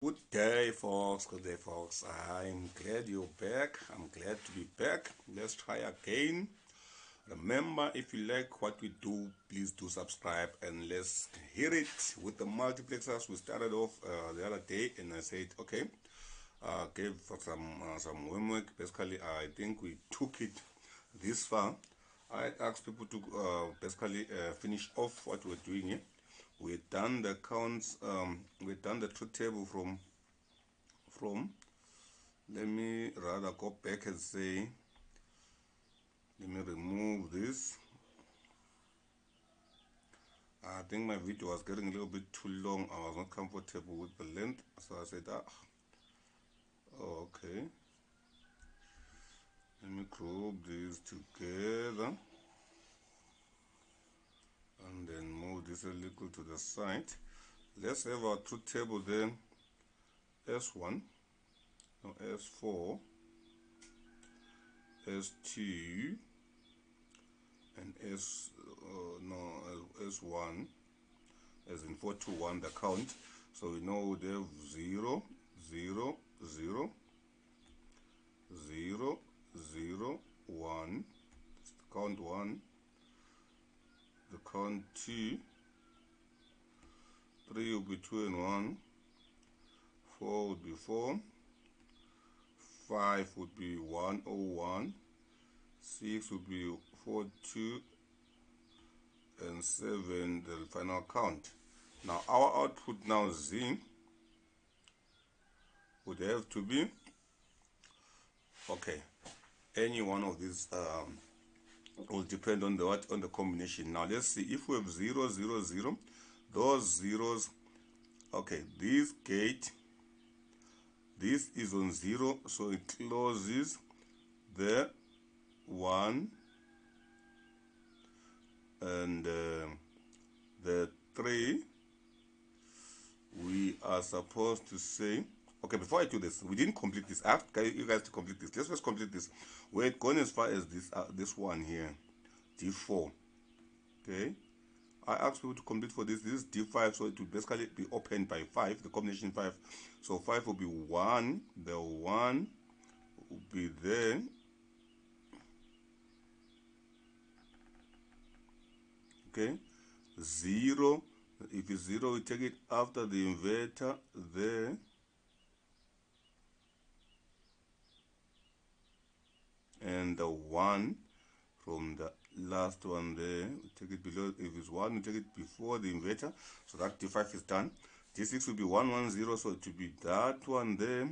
Good day, folks. Good day, folks. I'm glad you're back. I'm glad to be back. Let's try again. Remember, if you like what we do, please do subscribe and let's hear it with the multiplexers. We started off the other day, and I said, okay, gave for some homework. Basically, I think we took it this far. I asked people to basically finish off what we're doing here. We've done the counts. We've done the truth table from. Let me rather go back and say. Let me remove this. I think my video was getting a little bit too long. I was not comfortable with the length, so I said, oh, okay. Let me group these together and then move this a little to the side. Let's have our truth table then. S1, no, S4, S2, and S1, as in 4 to 1 the count. So we know they have 0, 0, 0, 0, 0, 1. That's the count 1. The count 2. 3 will be 2 and 1. 4 would be 4. 5 would be 1, 0, 1. 6 would be 4, 2. And 7, the final count. Now our output now Z would have to be, okay, any one of these will depend on the combination. Now let's see if we have 0, 0, 0. Those zeros, okay, this gate, this is on 0, so it closes the 1 and the 3. We are supposed to say, okay, before I do this, we didn't complete this. I have you guys to complete this. Let's just complete this. We're going as far as this one here, D4. Okay, I asked people to complete for this. This is D5, so it will basically be opened by 5, the combination 5. So 5 will be 1, the 1 will be there. Okay, 0. If it's 0, we take it after the inverter there. And the 1 from the last one there, we take it below. If it's 1, we take it before the inverter. So that D5 is done. D6 will be 1, 1, 0, so it will be that one there.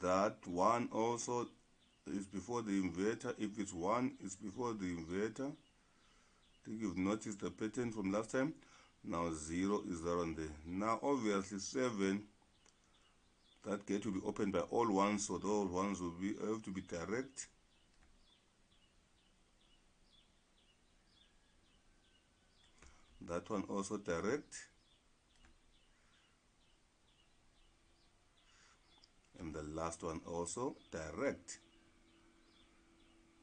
That one also is before the inverter. If it's 1, it's before the inverter. I think you've noticed the pattern from last time. Now 0 is around there. Now obviously 7, that gate will be opened by all ones, so those ones will be have to be direct. That one also direct. And the last one also direct.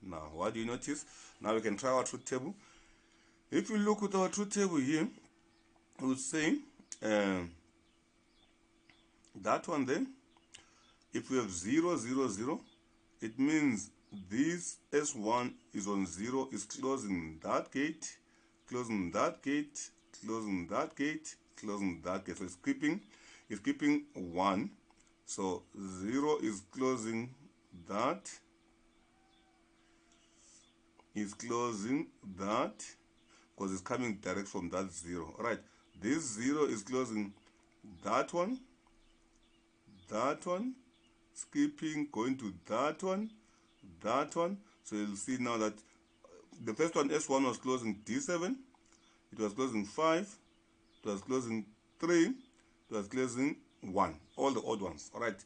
Now what do you notice? Now we can try our truth table. If you look at our truth table here, we would say that one there, if we have 0, 0, 0, it means this S1 is on 0, is closing that gate, closing that gate, closing that gate, closing that gate. So it's keeping 1. So 0 is closing that, is closing that, because it's coming direct from that 0. All right, this 0 is closing that one, skipping, going to that one. So you'll see now that the first one, S1, was closing D7, it was closing 5, it was closing 3, it was closing 1, all the odd ones. All right,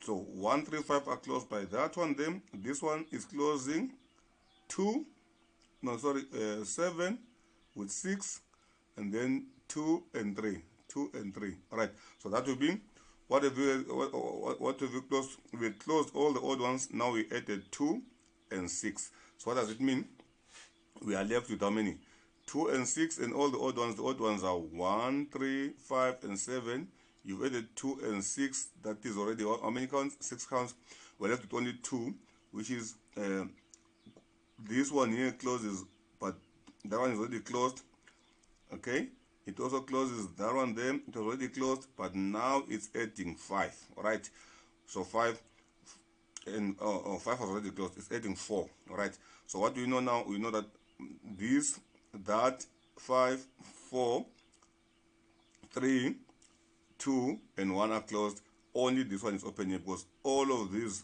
so 1, 3, 5 are closed by that one. Then this one is closing 7 with 6, and then 2 and 3. All right, so that will be what have we closed? We closed all the odd ones. Now we added 2 and 6. So what does it mean? we are left with how many? 2 and 6, and all the odd ones are 1, 3, 5, and 7. You've added 2 and 6, that is already how many counts? 6 counts. We're left with only 2, which is this one here closes, but that one is already closed. Okay, it also closes that one there, it was already closed, but now it's adding 5. All right, so 5 and 5 was already closed, it's adding 4. All right, so what do we know now? We know that this, that, 5, 4, 3, 2, and 1 are closed. Only this one is open here, because all of these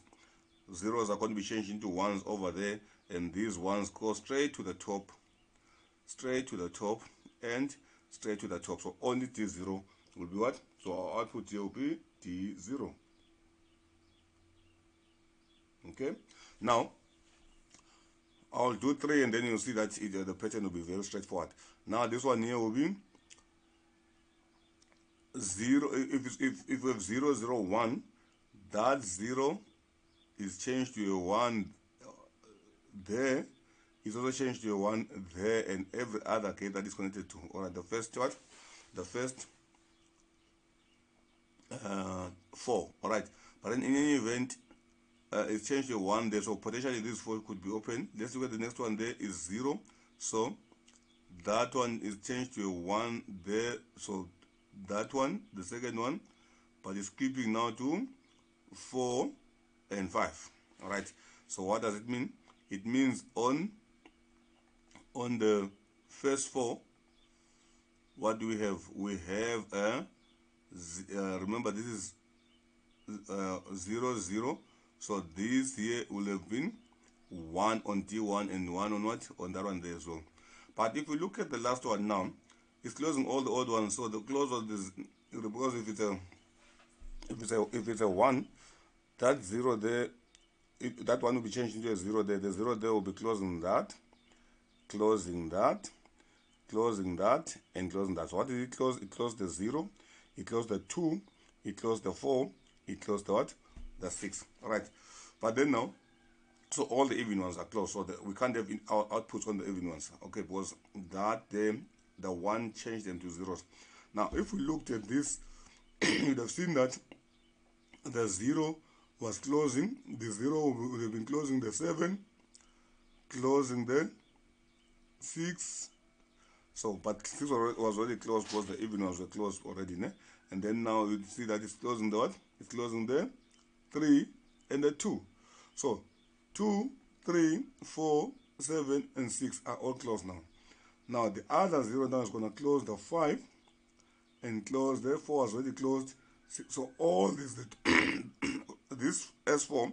zeros are going to be changed into ones over there, and these ones go straight to the top, and straight to the top. So only D0 will be what? So our output here will be D0. Okay, now I'll do 3, and then you'll see that the pattern will be very straightforward. Now this one here will be 0. If we have 0, 0, 1, that 0 is changed to a 1 there, is also changed to a 1 there, and every other gate that is connected to. All right, the first what? The first 4. All right, but in any event, it's changed to 1 there, so potentially this 4 could be open. Let's look at the next one. There is 0, so that one is changed to a 1 there, so that one, the second one, but it's keeping now to 4 and 5. All right, so what does it mean? It means on the first 4, what do we have? We have remember this is 0, 0, so this here will have been 1 on D1 and 1 on what? On that one there as well. But if we look at the last one now, it's closing all the odd ones. So the close of this, because if it's a 1, that 0 there, that one will be changed into a 0 there. The 0 there will be closing that, closing that, closing that, and closing that. So what did it close? It closed the 0, it closed the 2, it closed the 4, it closed the what? The 6. All right, but then now, so all the even ones are closed, so we can't have our outputs on the even ones. Okay, because that the 1 changed them to zeros. Now if we looked at this, you'd have seen that the 0 was closing, the 0 would have been closing the 7, closing the 6. So but 6 was already closed because the even ones were closed already, né? And then now you see that it's closing the what? It's closing the 3 and the 2. So 2, 3, 4, 7, and 6 are all closed now. Now the other 0 now is going to close the 5 and close the 4 is already closed. So all this this S4,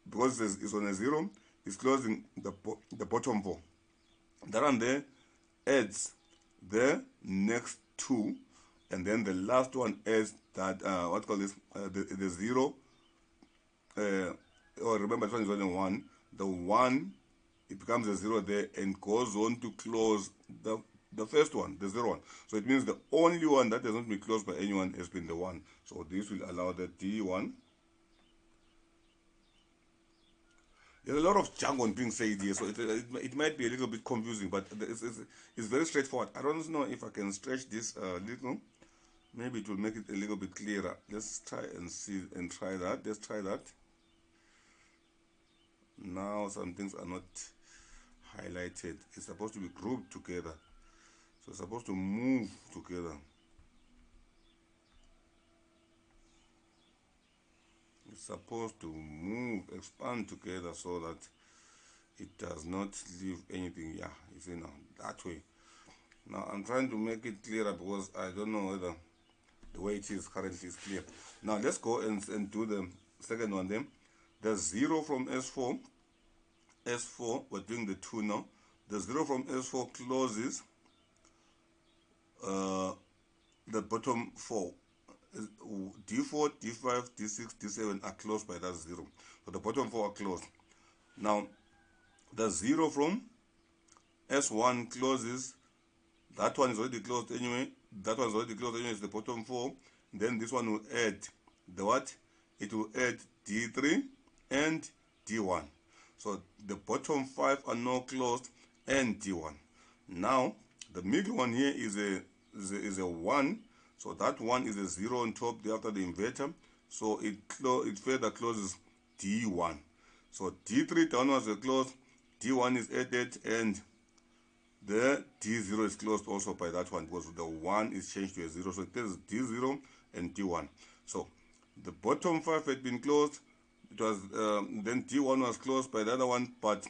because it's on a 0, is closing the bottom 4. That one there adds the next 2, and then the last one adds that what call this the 0. Or remember, this one is only 1. The 1, it becomes a 0 there and goes on to close the first one, the 0 one. So it means the only one that has not been closed by anyone has been the 1. So this will allow the D1. There's a lot of jargon being said here, so it might be a little bit confusing, but it's very straightforward. I don't know if I can stretch this a little. Maybe it will make it a little bit clearer. Let's try and see and try that. Let's try that. Now some things are not highlighted. It's supposed to be grouped together, so it's supposed to move together. It's supposed to move, expand together, so that it does not leave anything. Yeah, you see now, that way. Now I'm trying to make it clearer because I don't know whether the way it is currently is clear. Now let's go and do the second one then. The 0 from S4, we're doing the 2 now. The 0 from S4 closes the bottom 4. D4, D5, D6, D7 are closed by that 0. So the bottom 4 are closed. Now the 0 from S1 closes, that one is already closed anyway. That one is already closed anyway, it's the bottom 4. Then this one will add the what? It will add D3 and D1. So the bottom 5 are now closed, and D1. Now the middle one here is a 1, so that 1 is a 0 on top after the inverter, so it further closes D1. So D3 downwards is closed, D1 is added, and the D0 is closed also by that one because the 1 is changed to a 0. So it is D0 and D1. So the bottom 5 had been closed. It was then D1 was closed by the other one, but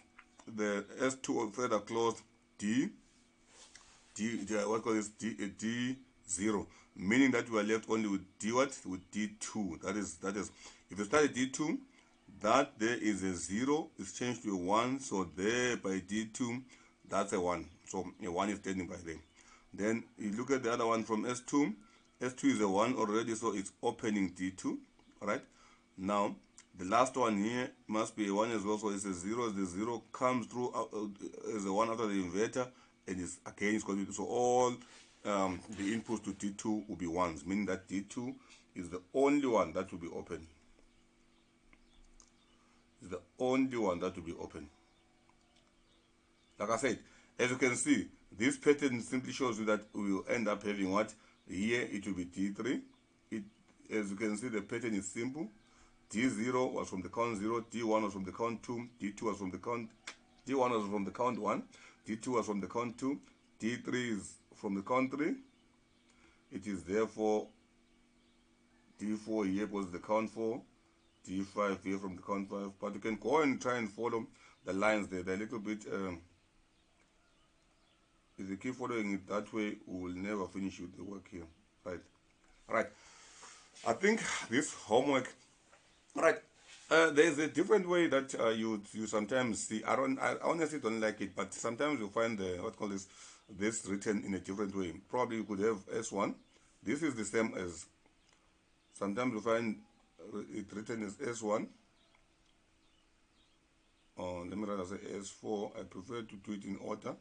the S2 further closed what call this D0, meaning that we are left only with with D2. That is if you start at D2, that there is a 0 is changed to a 1, so there by D2 that's a 1, so a 1 is standing by there. Then you look at the other one from S2 is a 1 already, so it's opening D2. All right, now the last one here must be a 1 as well, so it's a 0. The 0 comes through as a 1 after the inverter, and it's again it's going to be, so all the inputs to D2 will be 1s, meaning that D2 is the only one that will be open. Is the only one that will be open. Like I said, as you can see, this pattern simply shows you that we will end up having what? Here it will be D3. As you can see, the pattern is simple. D0 was from the count 0, D1 was from the count 2, D1 was from the count 1, D2 was from the count 2, D3 is from the count 3. It is therefore D4 here was the count 4, D5 here from the count 5. But you can go and try and follow the lines there. They're a little bit, if you keep following it that way, we will never finish with the work here. Right. All right. I think this homework, right, there's a different way that you sometimes see. I honestly don't like it, but sometimes you find this written in a different way. Probably you could have S1. This is the same as, sometimes you find it written as S1. Let me rather say S4. I prefer to do it in order.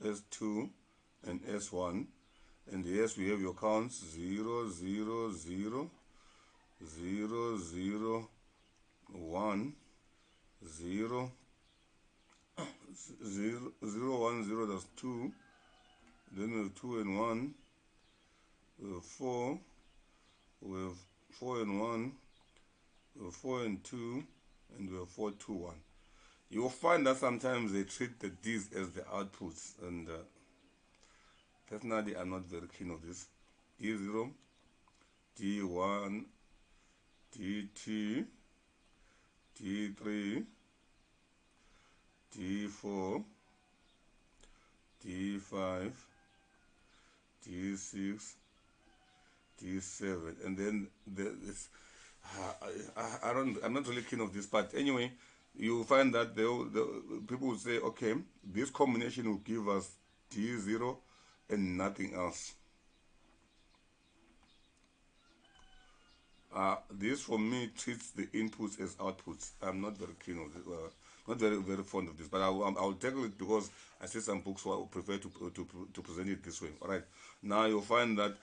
S2 and S1. And yes, we have your counts 0, 0, 0, 0, 0, 1, 0, 0, 0, 1, 0, that's 2. Then we have 2 and 1. We have 4. We have 4 and 1. We have 4 and 2. And we have 4, 2, 1. You will find that sometimes they treat the D's as the outputs. And personally, I'm not very keen of this. D0, D1, D2, D3, D4, D5, D6, D7, and then this. I'm not really keen of this, but anyway, you find that the people will say, okay, this combination will give us D0 and nothing else. This for me treats the inputs as outputs. I'm not very keen of this. Not very fond of this, but I'll tackle it because I see some books who I prefer to present it this way. All right. Now you'll find that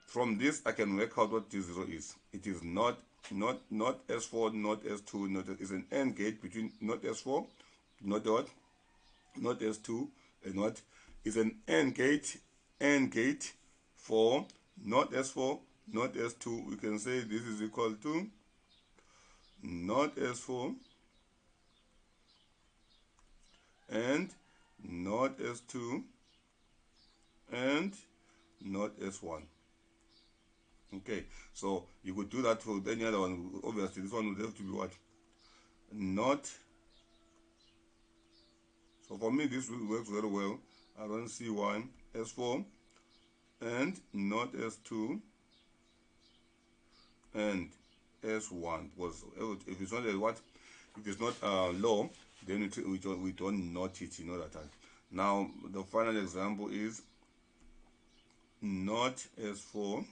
from this I can work out what D0 is. It is not S4, not S2, it's an AND gate between not S4, not what, not S2, and what is an AND gate for not S4, not S2. We can say this is equal to not S4 and not S2 and not S1. Okay, so you could do that for any other one. Obviously, this one would have to be what? Not. So for me, this works very well. I don't see why. S4 and not S2 and S1. Because if it's not a what? If it's not low, then we don't note it. You know that. Now the final example is not S4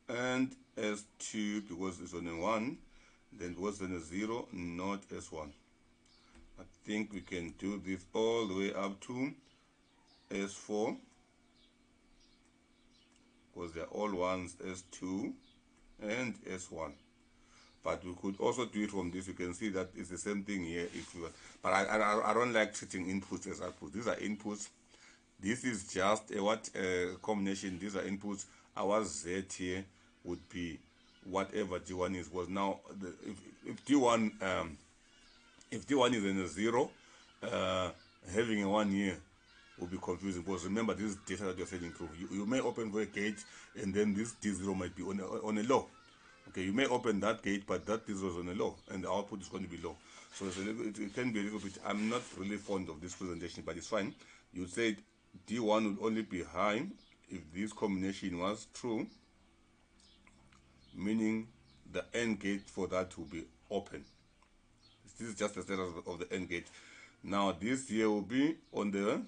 and S2 because it's on a 1, then because on a 0, not S1. I think we can do this all the way up to S4 because they're all ones, S2 and S1. But we could also do it from this. You can see that it's the same thing here if you want. But I don't like treating inputs as outputs. These are inputs. This is just a what combination. These are inputs. Our Z here would be whatever D1 is. Was now if D1 if D1 is in a 0, having a 1 here will be confusing, because remember, this is data that you're sending through. You may open for a gate and then this D0 might be on a low. Okay, you may open that gate, but that D0 is on a low and the output is going to be low. So it can be a little bit, I'm not really fond of this presentation, but it's fine. You said D1 would only be high if this combination was true, meaning the AND gate for that will be open. This is just the status of the AND gate. Now this here will be on the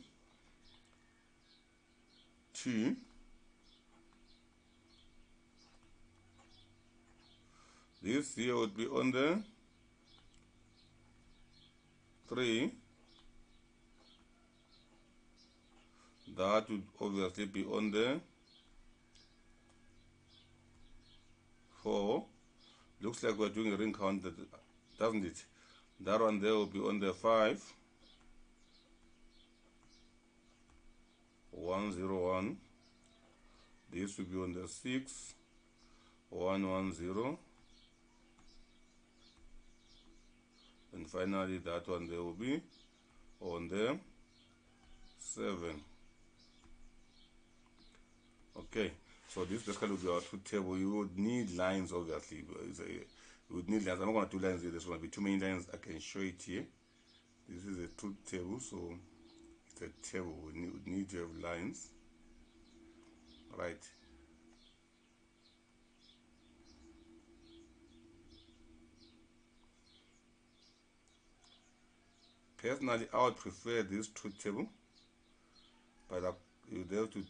T. This here would be on the 3. That would obviously be on the 4. Looks like we're doing a ring count, doesn't it? That one there will be on the 5. 101. This will be on the 6. 110. And finally that one there will be on the 7. Okay, so this basically will be our truth table. You would need lines, obviously. You would need lines. I'm not going to do lines here. There's going to be too many lines. I can show it here. This is a truth table, so it's a table. We need to have lines, right? Personally, I would prefer this truth table, but you have to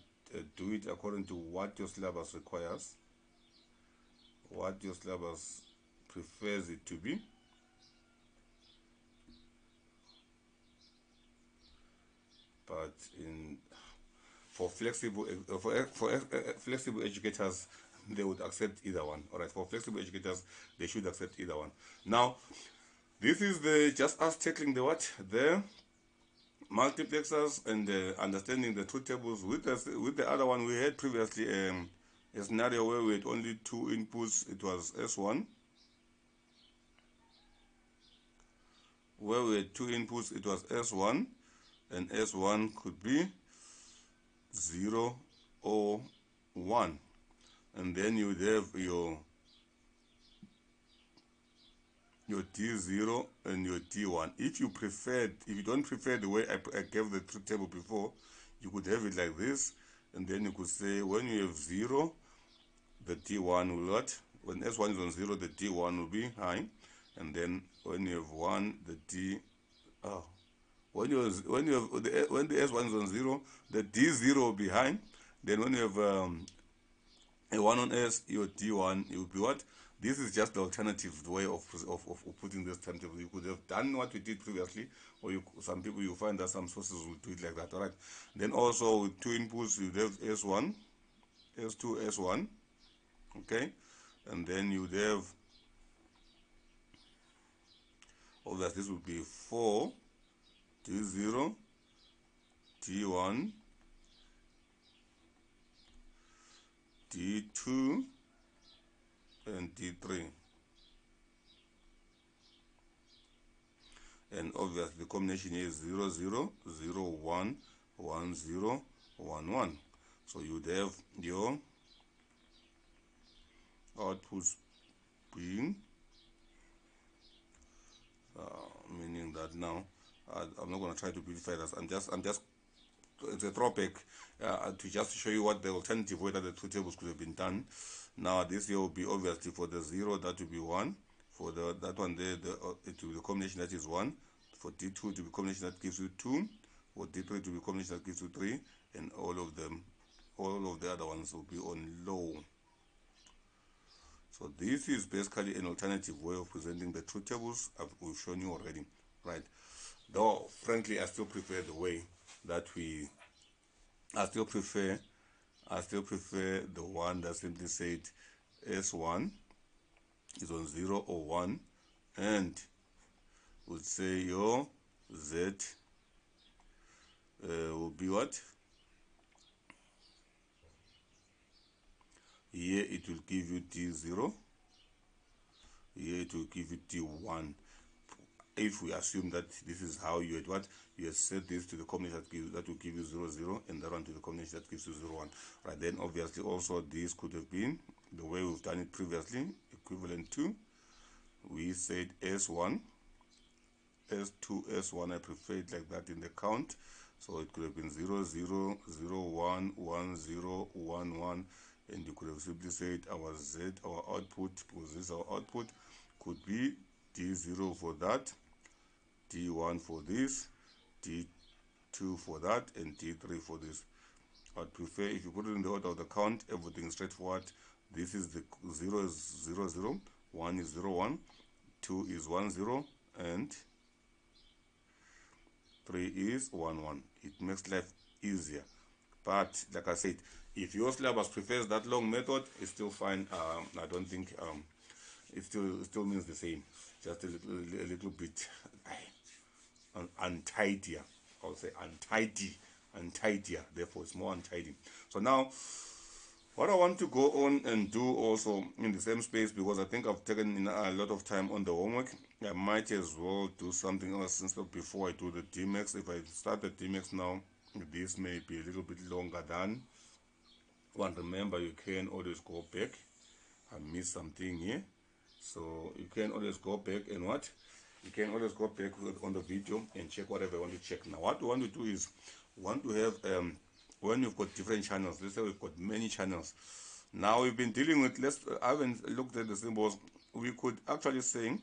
do it according to what your syllabus requires, what your syllabus prefers it to be. But for flexible educators, they would accept either one. All right, for flexible educators, they should accept either one. Now, this is just us tackling the multiplexers and understanding the truth tables. With the other one we had previously, a scenario where we had only 2 inputs. It was S1. Where we had 2 inputs, it was S1, and S1 could be 0 or 1, and then you would have your D0 and your D1. If you don't prefer the way I gave the truth table before, you could have it like this, and then you could say when you have 0, the D1 will what? When S1 is on 0, the D1 will be high, and then when you have 1, the D. Oh, when the S1 is on 0, the D0 will be high. Then when you have a 1 on S, your D1, it will be what? This is just the alternative way of putting this timetable. You could have done what we did previously, or some people, you find that some sources will do it like that. All right. Then also with 2 inputs, you have S1, S2, S1. Okay, and then you have, obviously this would be 4, D0, D1, D2, and D3. And obviously the combination is 0, 0, 0, 1, 1, 0, 1, 1. So you'd have your outputs being, meaning that now I'm not going to try to beautify this. I'm just it's a throwback to just show you what the alternative way that the two tables could have been done. Now this here will be obviously for the 0, that will be 1. For that one there, it will be the combination that is 1. For D2 it will be combination that gives you 2. For D3 it will be combination that gives you 3, and all of the other ones will be on low. So this is basically an alternative way of presenting the truth tables we've shown you already, right? Though frankly I still prefer the way that I still prefer the one that simply said S1, is on 0 or 1, and would say your Z will be what? Here it will give you T0, here it will give you T1. If we assume that this is how you had what, you had set this to the combination that will give you 0 0, and that one to the combination that gives you 0 1. Right, then obviously also this could have been the way we've done it previously, equivalent to, we said S1, S2, S1. I prefer it like that in the count, so it could have been 0 0 0 1 1 0 1 1, and you could have simply said our Z, our output, because this our output, could be D0 for that, D1 for this, D2 for that, and D3 for this. I'd prefer if you put it in the order of the count, everything straightforward. This is the 0 is 0 0, 1 is 0 1, 2 is 1 0, and 3 is 1 1. It makes life easier. But like I said, if your syllabus prefers that long method, it's still fine. I don't think it still means the same, just a little bit untidier. I would say untidier. Therefore, it's more untidy. So now, what I want to go on and do also in the same space, because I think I've taken in a lot of time on the homework, I might as well do something else instead before I do the DMAX. If I start the DMAX now, this may be a little bit longer than one. Remember, you can always go back. I missed something here, so you can always go back and what? You can always go back on the video and check whatever you want to check. Now, what we want to do is, we want to have when you've got different channels. Let's say we've got many channels. Now we've been dealing with, I haven't looked at the symbols. We could actually say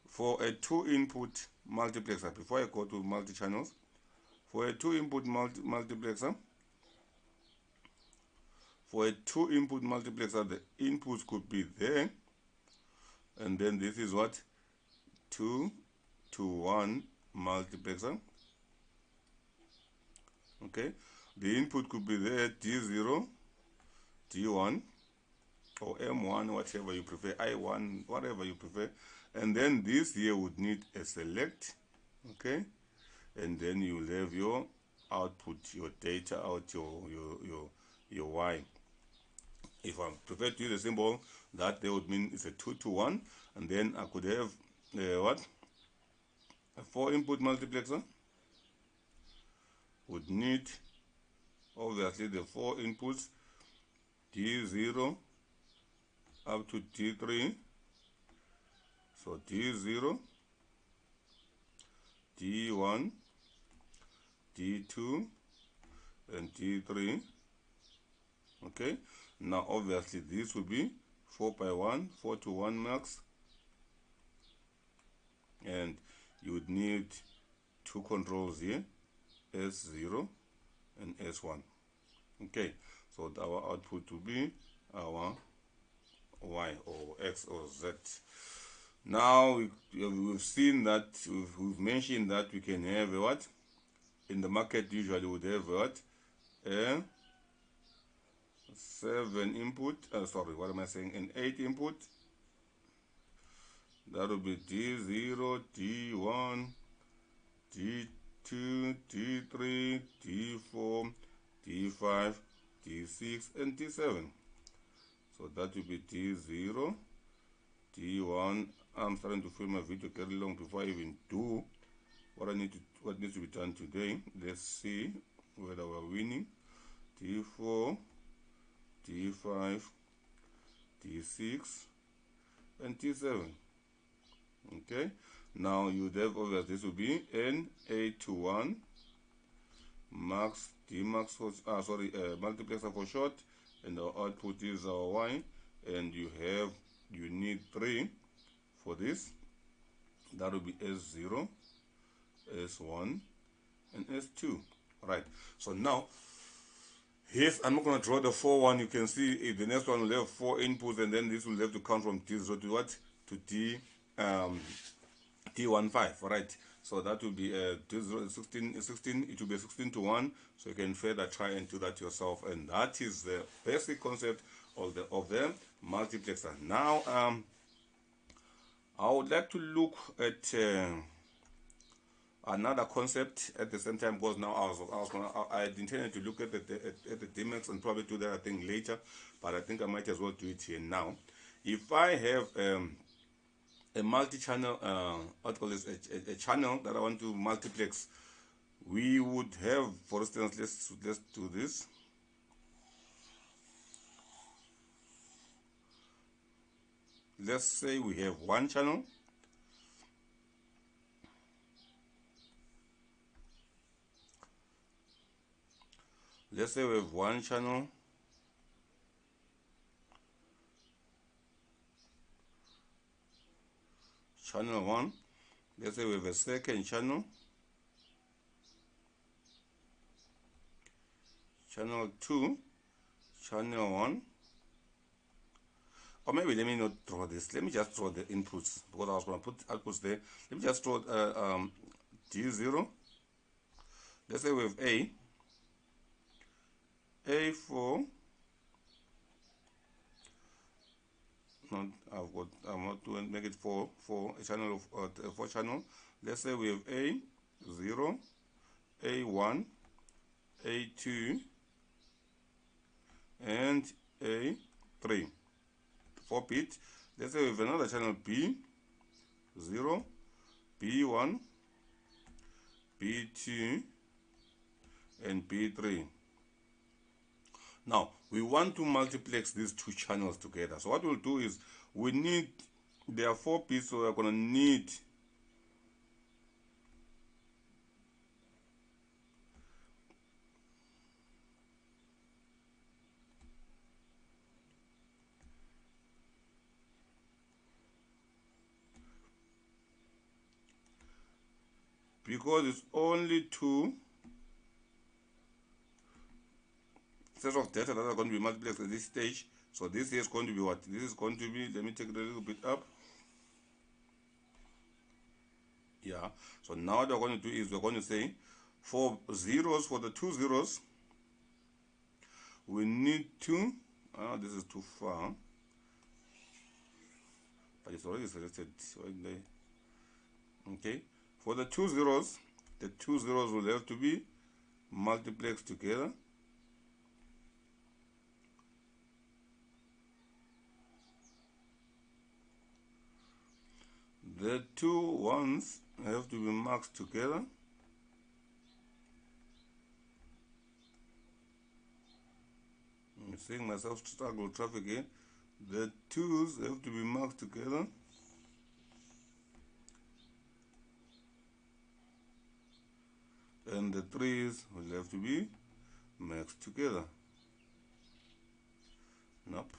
for a 2-input multiplexer, before I go to multi-channels, for a 2-input multiplexer, the inputs could be there, and then this is what, 2 to 1 multiplexer. Okay, the input could be there, D0, D1, or M1, whatever you prefer, I1, whatever you prefer. And then this here would need a select, okay, and then you'll have your output, your data out, your Y. If I prefer to use a symbol, that they would mean it's a 2 to 1, and then I could have what, a 4-input multiplexer would need obviously the 4 inputs, D0 up to D3. So D0, D1, D2, and D3. Okay, now obviously this will be 4 by 1, 4 to 1 max, and you would need 2 controls here, S0 and S1. Okay, so our output will be our Y or X or Z. Now we've seen that, we've mentioned that we can have a what? In the market usually would have what? A 7 input, sorry, what am I saying? An 8 input. That will be D0, D1, D2, D3, D4, D5, D6, and D7. So that will be D0, D1. I'm starting to film my video very long before I even do what needs to be done today. Let's see whether we're winning. D4, D5, D6, and D7. Okay, now you have obviously this will be N8 to 1 max, D max for multiplexer for short, and our output is our Y, and you need 3 for this. That will be S0, S1, and S2. Right, so now yes, I'm not going to draw the 4 one. You can see if the next one will have 4 inputs, and then this will have to count from D0 to what? To D15, right? So that will be 16, it will be 16 to 1. So you can further try and do that yourself. And that is the basic concept of the multiplexer. Now, I would like to look at another concept at the same time, because now I had intended to look at the DMX and probably do that thing later, but I think I might as well do it here now. If I have a multi-channel, what call this, a channel that I want to multiplex, we would have, for instance, let's do this. Let's say we have one channel. Let's say we have one channel. Channel 1. Let's say we have a second channel. Channel 2. Channel 1. Or maybe let me not draw this. Let me just draw the inputs, because I was going to put outputs there. Let me just draw D0. Let's say we have A4. I'm not doing, make it four a channel of 4 channel. Let's say we have A0, A1, A2, and A3. 4 bit. Let's say we have another channel B0, B1, B2, and B3. Now we want to multiplex these two channels together. So what we'll do is, we need, there are 4 bits, so we're going to need because it's only 2 sets of data that are going to be multiplexed at this stage. So this is going to be what? This is going to be, let me take it a little bit up. Yeah. So now what we're going to do is, we're going to say, for zeros, for the 2 zeros, we need to, this is too far, but it's already selected right there. Okay. For the 2 zeros, the 2 zeros will have to be multiplexed together. The 2 ones have to be marked together. I'm seeing myself struggle traffic here. The 2s have to be marked together. And the 3s will have to be mixed together. Nope.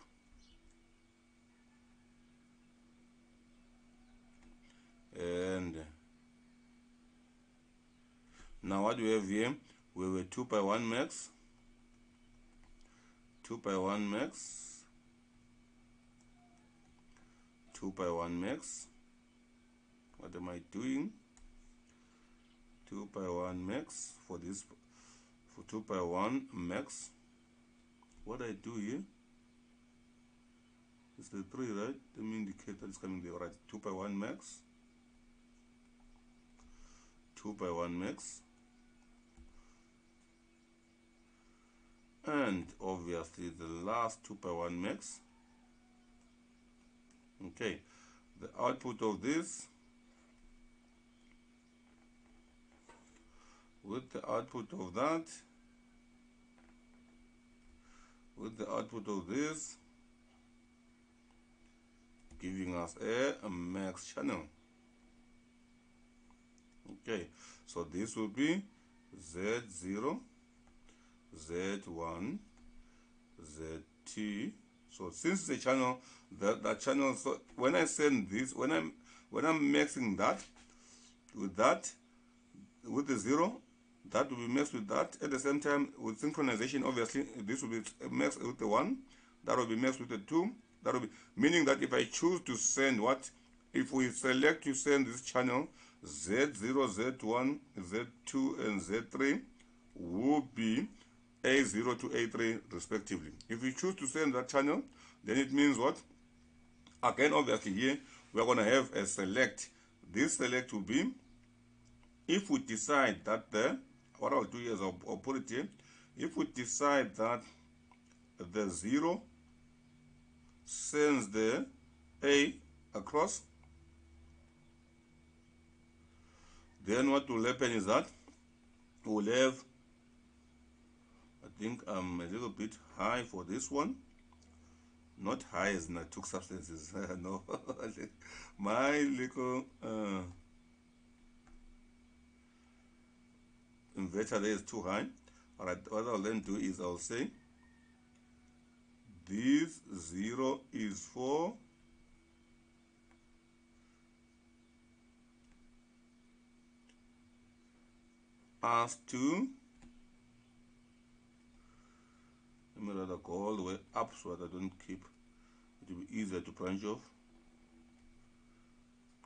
And now what do we have here? We have a 2 by 1 max. 2 by 1 max. 2 by 1 max. What am I doing? 2 by 1 max for this, for 2 by 1 max. What I do here is the 3, right? Let me indicate that it's coming there, right? 2 by 1 max. 2 by 1 max. And obviously the last 2 by 1 max. Okay, the output of this with the output of that, with the output of this, giving us a max channel. Okay, so this will be Z0, Z1, Z2. So since the channel, that channel, so when I send this, when I'm mixing that with the 0, that will be mixed with that. At the same time, with synchronization, obviously this will be mixed with the 1, that will be mixed with the 2, that will be, meaning that if I choose to send what, if we select to send this channel, Z0, Z1, Z2, and Z3 will be A0 to A3 respectively. If we choose to send that channel, then it means what? Again, obviously here, we're going to have a select. This select will be, if we decide that what I'll do is I'll put it here. If we decide that the 0 sends the A across, then what will happen is that we'll have, I think I'm a little bit high for this one. Not high as in I took substances. No, my little inverter there is too high. Alright, what I'll then do is I'll say this 0 is for us to, let me rather go all the way up so that I don't keep, it will be easier to branch off,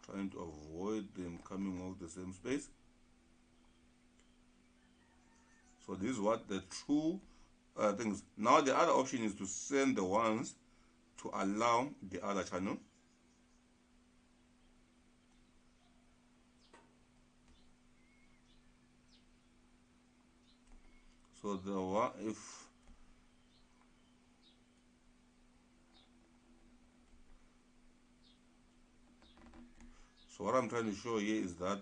trying to avoid them coming off the same space. So this is what the true things. Now the other option is to send the ones to allow the other channel. So the one, if so what I'm trying to show here is that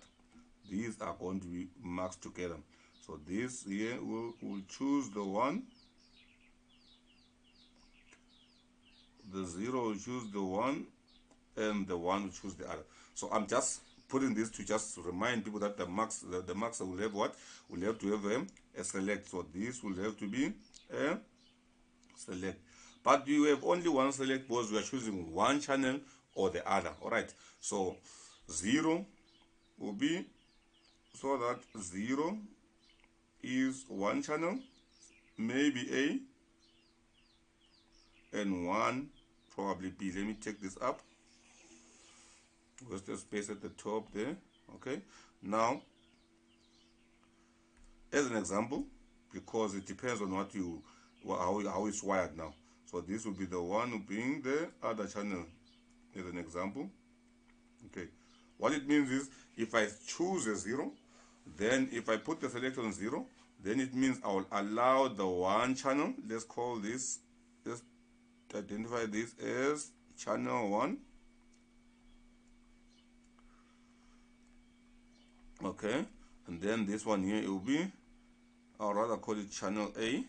these are going to be maxed together. So this here will choose the one, the 0 will choose the one, and the 1 will choose the other. So I'm just putting this to just remind people that the max will have what? Will have to have a select. So this will have to be a select. But you have only one select because we are choosing one channel or the other. Alright. So 0 will be, so that 0 is one channel, maybe A, and 1 probably B. Let me take this up. Where's the space at the top there? Okay. Now, as an example, because it depends on what you, how it's wired now. So this will be the one being the other channel as an example. Okay. What it means is, if I choose a 0, then if I put the select on 0, then it means I will allow the one channel. Let's call this, let's identify this as channel 1. Okay, and then this one here, it will be, I'll rather call it channel A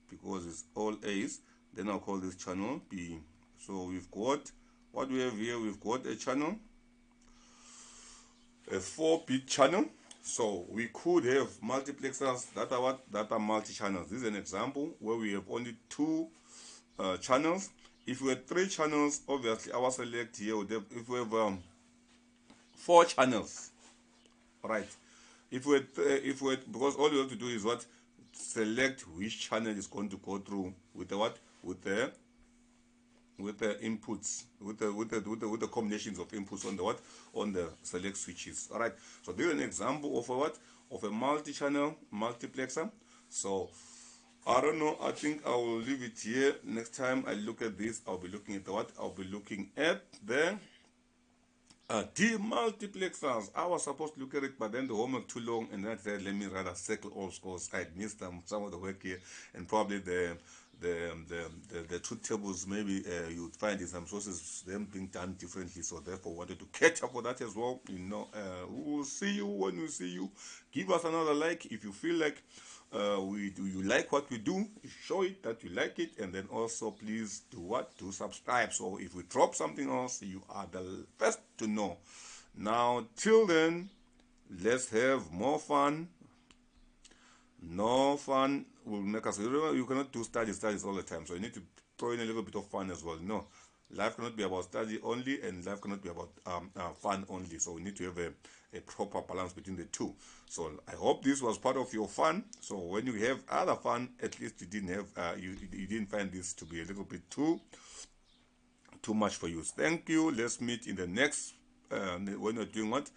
because it's all A's. Then I'll call this channel B. So we've got, what we have here, we've got a channel, a 4-bit channel. So we could have multiplexers that are what? That are multi-channels. This is an example where we have only 2 channels. If we had 3 channels, obviously our select here would have, if we have 4 channels, right? If we had, because all you have to do is what? Select which channel is going to go through with the what? With the inputs, with the combinations of inputs on the what? On the select switches. All right. So this is an example of a what? Of a multi-channel multiplexer. So I don't know. I think I will leave it here. Next time I look at this, I'll be looking at the what? I'll be looking at the demultiplexers. I was supposed to look at it, but then the homework too long, and then I said, let me rather circle all scores. I missed some of the work here, and probably the truth tables, maybe you would find in some sources them being done differently. So therefore wanted to catch up for that as well. You know, we will see you when we see you. Give us another like if you feel like you like what we do. Show it that you like it, and then also please do what? Do subscribe. So if we drop something else, you are the first to know. Now till then, let's have more fun. No fun will make us. You cannot do studies all the time. So you need to throw in a little bit of fun as well. No, life cannot be about study only, and life cannot be about fun only. So we need to have a proper balance between the two. So I hope this was part of your fun. So when you have other fun, at least you didn't have you didn't find this to be a little bit too much for you. Thank you. Let's meet in the next when you're doing what?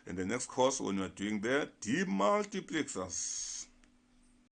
In the next course when you're doing the demultiplexers.